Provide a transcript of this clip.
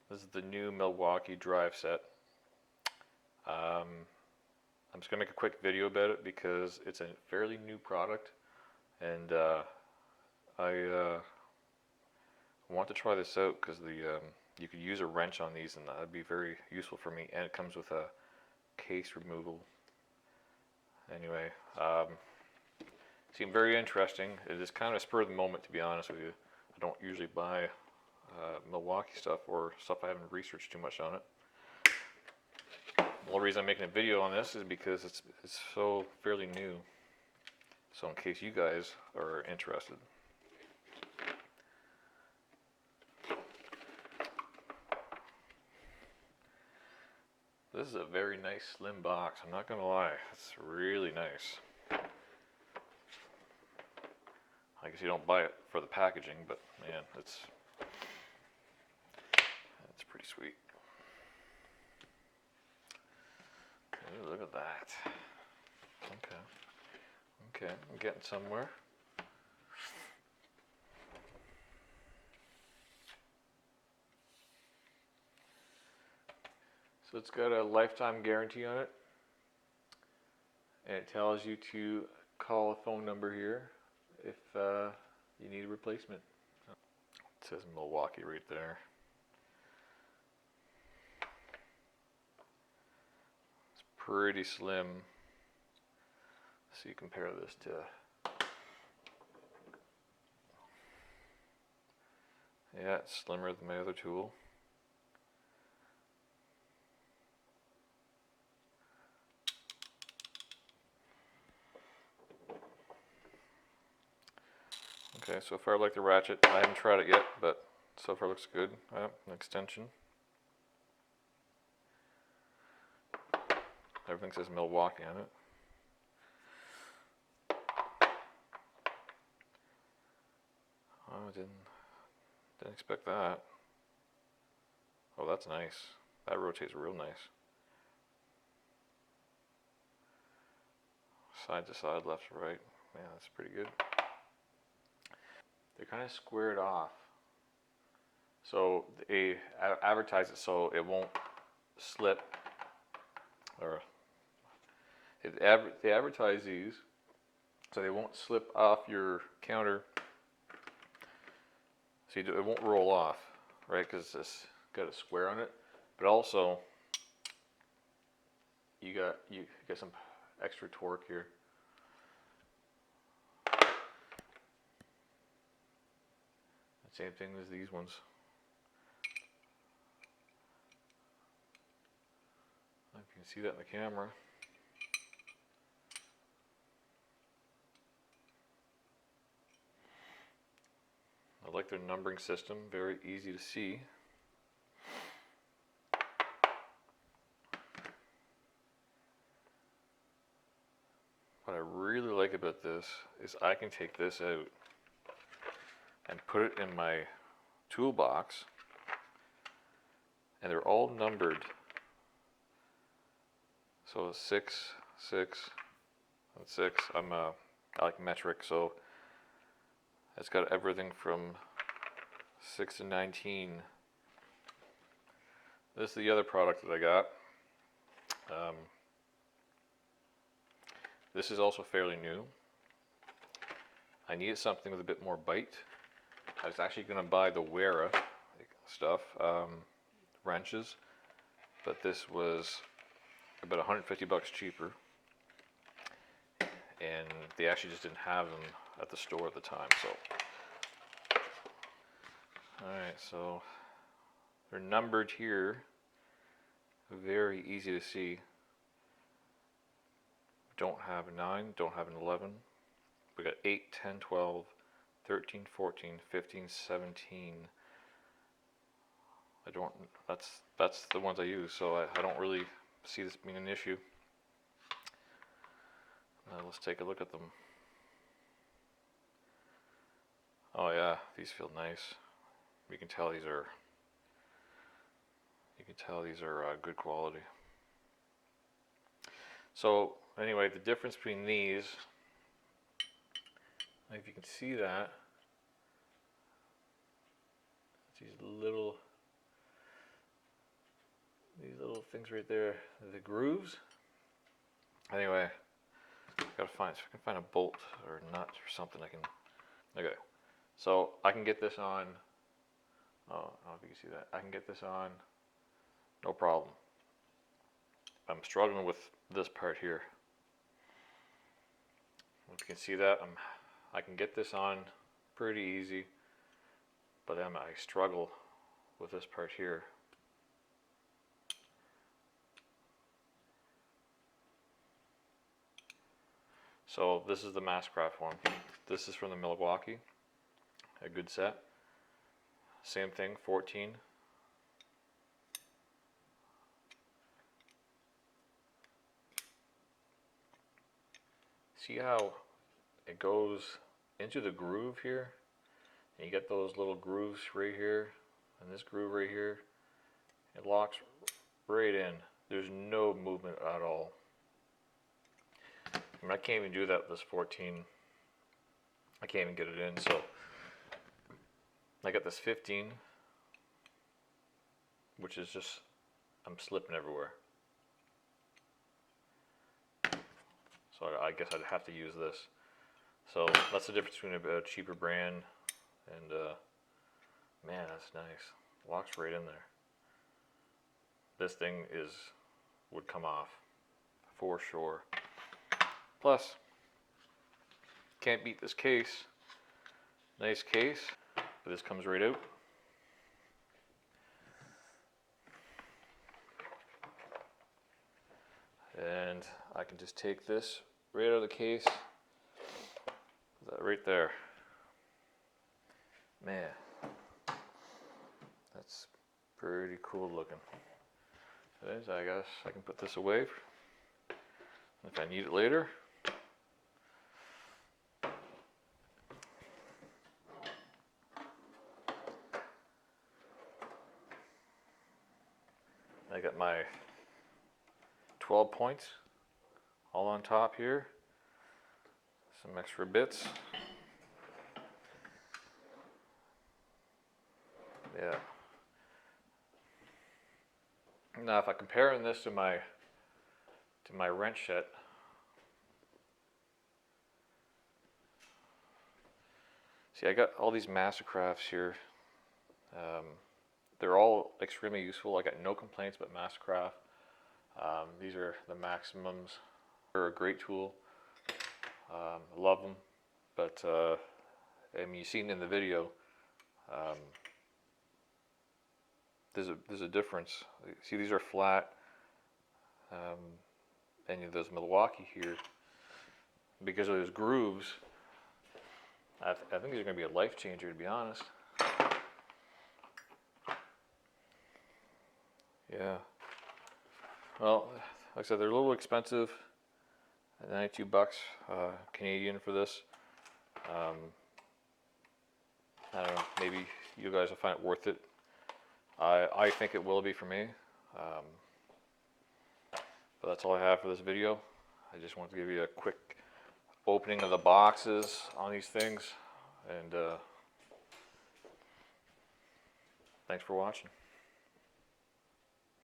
This is the new Milwaukee drive set. I'm just gonna make a quick video about it because it's a fairly new product, and I want to try this out because you could use a wrench on these, and that'd be very useful for me. And it comes with a case removal. Anyway, seemed very interesting. It is kind of a spur of the moment, to be honest with you. I don't usually buy Milwaukee stuff or stuff I haven't researched too much on it. The only reason I'm making a video on this is because it's so fairly new. So in case you guys are interested. This is a very nice slim box, I'm not gonna lie. It's really nice. I guess you don't buy it for the packaging, but man, it's pretty sweet. Ooh, look at that. Okay, I'm getting somewhere. So it's got a lifetime guarantee on it, and it tells you to call a phone number here if you need a replacement. It says Milwaukee right there. It's pretty slim. So you compare this to yeah, it's slimmer than my other tool. Okay, so far I like the Ratchet. I haven't tried it yet, but so far looks good. An extension. Everything says Milwaukee on it. Oh, I didn't expect that. Oh, that's nice. That rotates real nice. Side to side, left to right. Man, that's pretty good. They're kind of squared off. So they advertise it so it won't slip. Or they advertise these so they won't slip off your counter. So it won't roll off, right? Because it's got a square on it. But also, you got some extra torque here. Same thing as these ones. I don't know if you can see that in the camera. I like their numbering system, very easy to see. What I really like about this is I can take this out and put it in my toolbox, and they're all numbered. So 6, 6, and 6. I like metric, so it's got everything from 6 to 19. This is the other product that I got. This is also fairly new. I needed something with a bit more bite. I was actually going to buy the Wera stuff, wrenches, but this was about 150 bucks cheaper, and they actually just didn't have them at the store at the time. So, alright, so they're numbered here, very easy to see. Don't have a 9, don't have an 11. We got 8, 10, 12, 13, 14, 15, 17. That's the ones I use, so I don't really see this being an issue. Now let's take a look at them. Oh yeah, these feel nice. You can tell these are good quality. So anyway, the difference between these, if you can see that, these little things right there, the grooves. Anyway, gotta find, if I can find a bolt or nut or something I can. Okay, so I can get this on. Oh, I don't know if you can see that. I can get this on, no problem. I'm struggling with this part here. If you can see that, I can get this on pretty easy, but then I struggle with this part here. So this is the Mastercraft one. This is from the Milwaukee, a good set. Same thing, 14. See how it goes into the groove here? And you get those little grooves right here, and this groove right here. It locks right in. There's no movement at all. I mean, I can't even do that with this 14. I can't even get it in, so I got this 15, which is just, I'm slipping everywhere. So I guess I'd have to use this. So that's the difference between a cheaper brand and, man, that's nice. Locks right in there. This thing would come off for sure. Plus, can't beat this case. Nice case, but this comes right out. And I can just take this right out of the case. That right there. Man, that's pretty cool looking. It is, I guess. I can put this away if I need it later. I got my 12 points all on top here. Some extra bits. Yeah. Now if I'm comparing this to my Ratchet, see I got all these Mastercrafts here. They're all extremely useful. I got no complaints about Mastercraft. These are the Maximums. They're a great tool. I love them, but I mean, you've seen in the video, there's a difference. See, these are flat, and those Milwaukee here, because of those grooves, I think these are going to be a life changer, to be honest. Yeah. Well, like I said, they're a little expensive. 92 bucks Canadian for this. I don't know, maybe you guys will find it worth it. I think it will be for me. But that's all I have for this video. I just wanted to give you a quick opening of the boxes on these things, and thanks for watching.